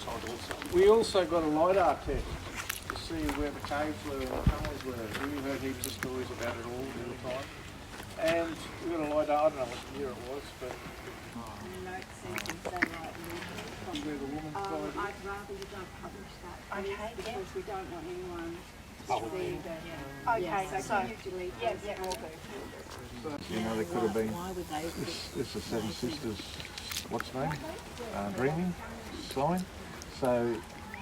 outside also. We also got a LiDAR test to see where the caves were and the tunnels were. We heard heaps of stories about it all the time. And we got a LiDAR, I don't know what year it was, but where the woman died. I'd rather you don't publish that, please, because we don't want anyone to see that. Okay, so can you delete this? Yeah, all good. You know, there could have been, this is Seven Sisters, what's the name? Dreaming sign. So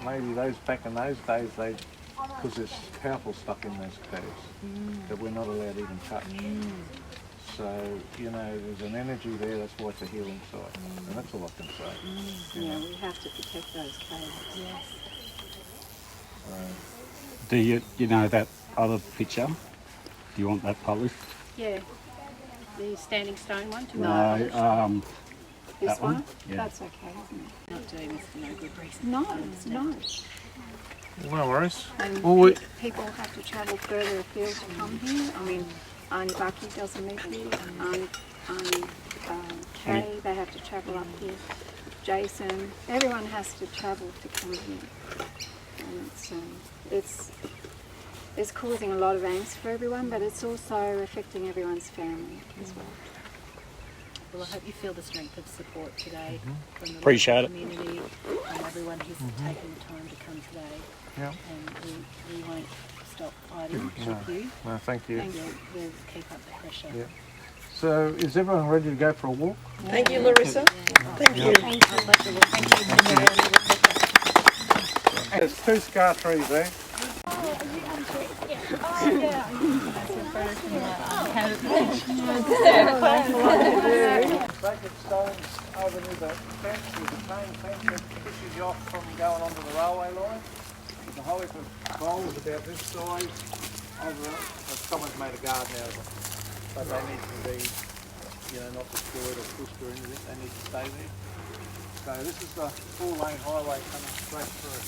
maybe those, back in those days, they, because there's powerful stuff in those caves that we're not allowed to even touch. So, you know, there's an energy there, that's why it's a healing site. And that's all I can say. Yeah, we have to protect those caves. Yes. Do you know that other picture? Do you want that published? Yeah. The standing stone one? No, This that one? one? Yeah. That's okay, isn't it? Not doing this for no good reason. No, it's not. No worries. And Well, people have to travel further afield to come here. I mean, Auntie Bucky doesn't live here. Auntie Kay, they have to travel up here. Jason, everyone has to travel to come here. And it's causing a lot of angst for everyone, but it's also affecting everyone's family as well. Well, I hope you feel the strength of support today from the Appreciate it. community and everyone who's taken the time to come today. Yeah. And we won't stop fighting with you. No, thank you. And we'll keep up the pressure. Yeah. So, is everyone ready to go for a walk? Thank you, Larissa. Thank you. Thank you. There's 2 scar trees there. Bracket stones over near the fence, there's a chain fence that pushes you off from going onto the railway line. There's a whole heap of bowls about this size over it. Someone's made a garden out of them, but they need to be, you know, not destroyed or pushed or anything. They need to stay there. So this is the 4-lane highway coming straight through.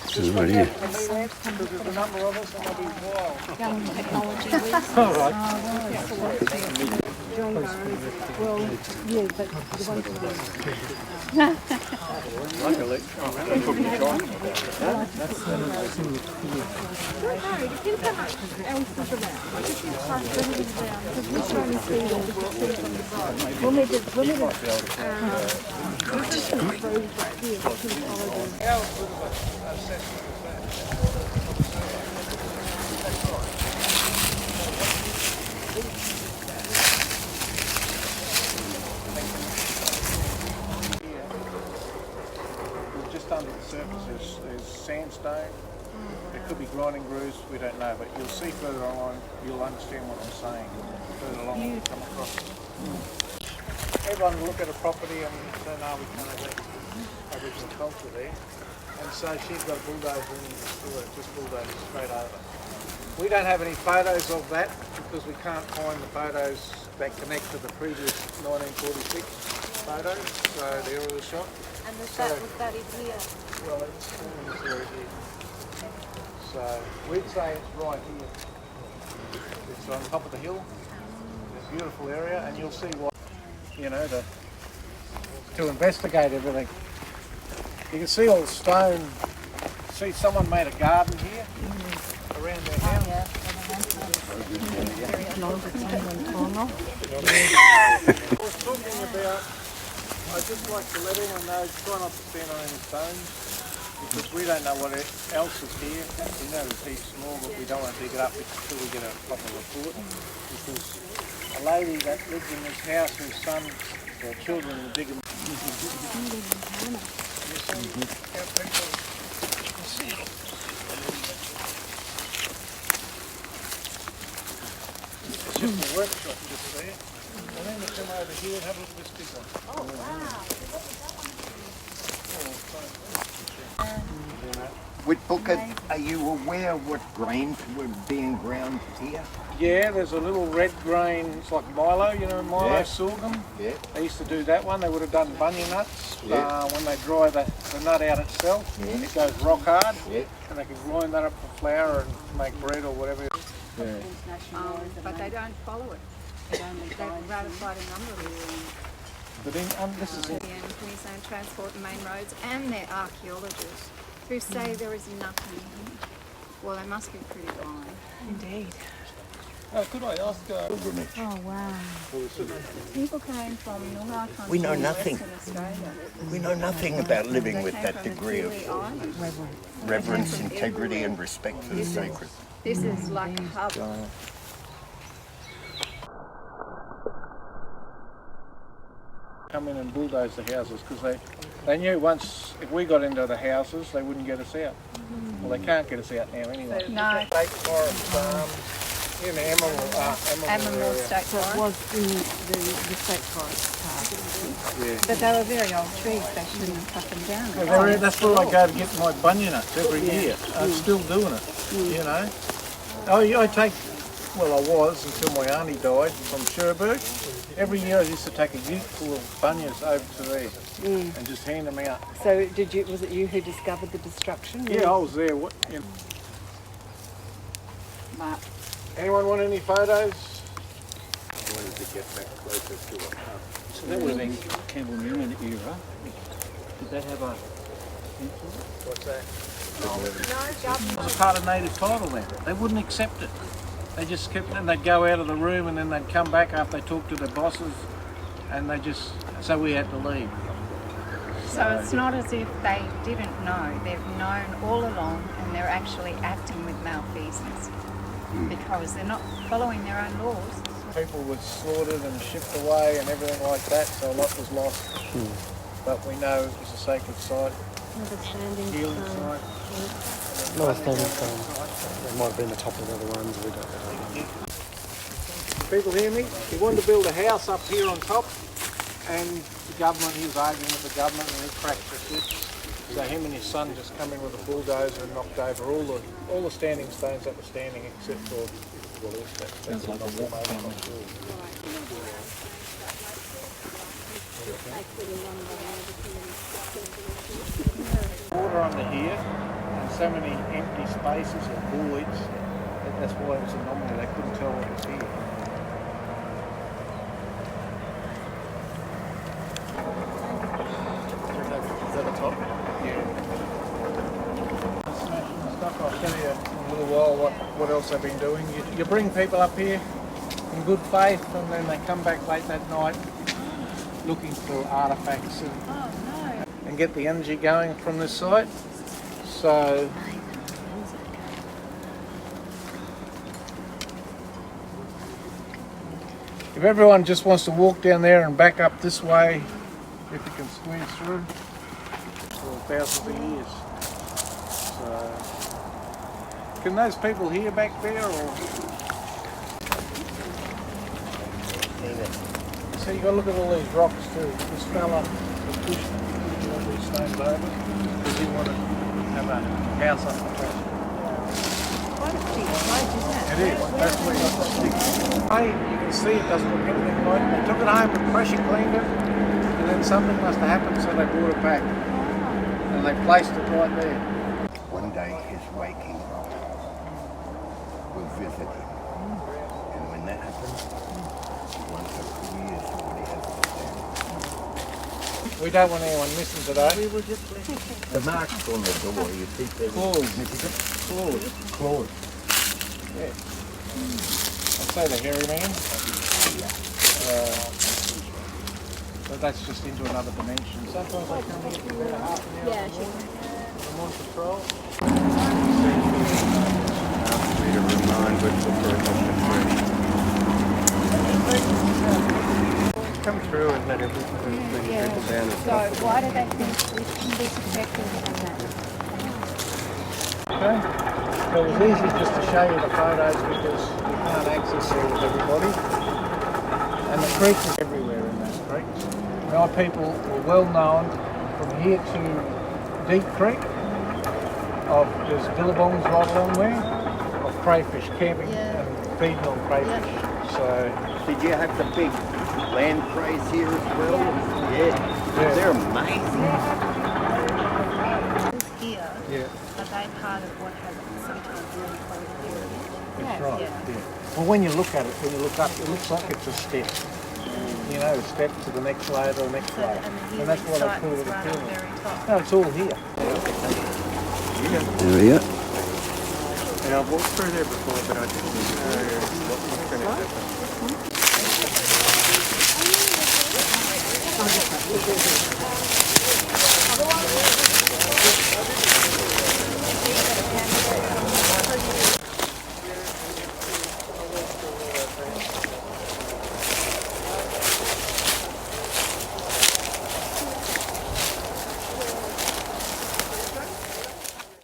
This is right here. Because there's a number of us and they'll be wild. Young technology. All right. Well, yeah, but the ones Luckily. Just under the surface there's sandstone. There could be grinding grooves, we don't know, but you'll see further on, you'll understand what I'm saying. Further along you come across. Everyone will look at a property and say, no, we can't have that Aboriginal culture there. And so she's got a bulldozer and just bulldozes straight over. We don't have any photos of that because we can't find the photos that connect to the previous 1946 photos, so they're all shot. And was that in here? Well, it's in this area here. So we'd say it's right here. It's on top of the hill. It's a beautiful area, and you'll see what, you know, to investigate everything. You can see all the stone. See, someone made a garden here around their house. I was talking about, I'd just like to let everyone know, try not to stand on any stones, because we don't know what else is here. We know it's heaps small, but we don't want to dig it up until we get a proper report. Because a lady that lived in this house, whose son, or children were digging. It's just a workshop just there. And then we come over here and have a look at this big one. Oh, wow. Whitbook, are you aware of what grains were being ground here? Yeah, there's a little red grain, it's like Milo, you know, Milo Yeah. sorghum. Yeah. They used to do that one. They would have done bunya nuts. Yeah. When they dry the nut out itself, Yeah. it goes rock hard. Yeah. And they can grind that up for flour and make bread or whatever. Yeah. But they don't follow it. They've ratified a number of But this is it. And Queensland Transport and Main Roads and their archaeologists who say there is nothing. Well, they must be pretty blind. Indeed. Could I ask? Pilgrimage. Oh, wow. People came from Noongar country We know in nothing. Western Australia. We know nothing about living They with came that from the degree of Tiwi Islands. reverence, integrity, and respect for the sacred. This is like a hub. Come in and bulldoze the houses because they knew once if we got into the houses they wouldn't get us out. Well, they can't get us out now anyway. No, State Forest in the Emerald State So it Forest. was in the state forest part. Yeah. But they were very old trees. They shouldn't have cut them down. That's where I go to get my bunya nuts every year. I'm still doing it, you know. I take, well I was until my auntie died from Cherbourg. Every year I used to take a ute full of bunyas over to there and just hand them out. So was it you who discovered the destruction? Yeah, I was there. Anyone want any photos? I wanted to get back closer to it. So that would have been Campbell Newman era. Did that have a What's that? It was a part of native title then. They wouldn't accept it. They just kept, and they'd go out of the room and then they'd come back after they talked to their bosses and so we had to leave. So it's not as if they didn't know. They've known all along and they're actually acting with malfeasance because they're not following their own laws. People were slaughtered and shipped away and everything like that, so a lot was lost. But we know it was a sacred site, healing site. No, standing stone. It might have been the top of the other ones. We don't know. People hear me? He wanted to build a house up here on top and the government, he was arguing with the government and he cracked the switch. So him and his son just come in with a bulldozer and knocked over all the standing stones that were standing except for that's like a walk down. Water under here and so many empty spaces or voids. That's why it was anomaly. They couldn't tell what was here. Is that the top? Yeah. Smashing stuff. I'll tell you in a little while what else they've been doing. You bring people up here in good faith and then they come back late that night looking for artefacts and get the energy going from this site. So if everyone just wants to walk down there and back up this way, if you can squeeze through, for thousands of years. So, can those people hear back there, or? So you got to look at all these rocks too. This fella was pushing all these stones over because he wanted to have a house up the top. It is. That's where you got the stick. Hey, you can see it doesn't look anything like it. They took it home and pressure cleaned it, and then something must have happened, so they brought it back, and they placed it right there. One day his waking will visit him. And when that happens, once a few years from when he has to stand. We don't want anyone missing today. The marks on the door, you think they're Claws. Yeah. I'd say the hairy man. But that's just into another dimension. Sometimes they come here for about half an hour. Yeah, I'm on patrol. asked me to remind which Come through and let everything bring people down and So stuff. why do they think this can be protected from that? Okay. So it was easy just to show you the photos because you can't access all of everybody. And the creek is everywhere in those creeks. Our people were well known from here to Deep Creek. There's billabongs right along there of crayfish, camping and feeding on crayfish. So Did you have the big land crays here as well? Yeah. They're amazing. Here, yeah, are they part of what has sometimes really called pyramid? that's right. Yeah. Yeah. Well, when you look at it, when you look up, it looks like it's a step. You you know, step to the next layer to the next So, layer. and the And that's healing why they site call was it a right on the pyramid. very top. No, it's all here. There we go. And I've walked through there before, but I didn't know what was going to happen.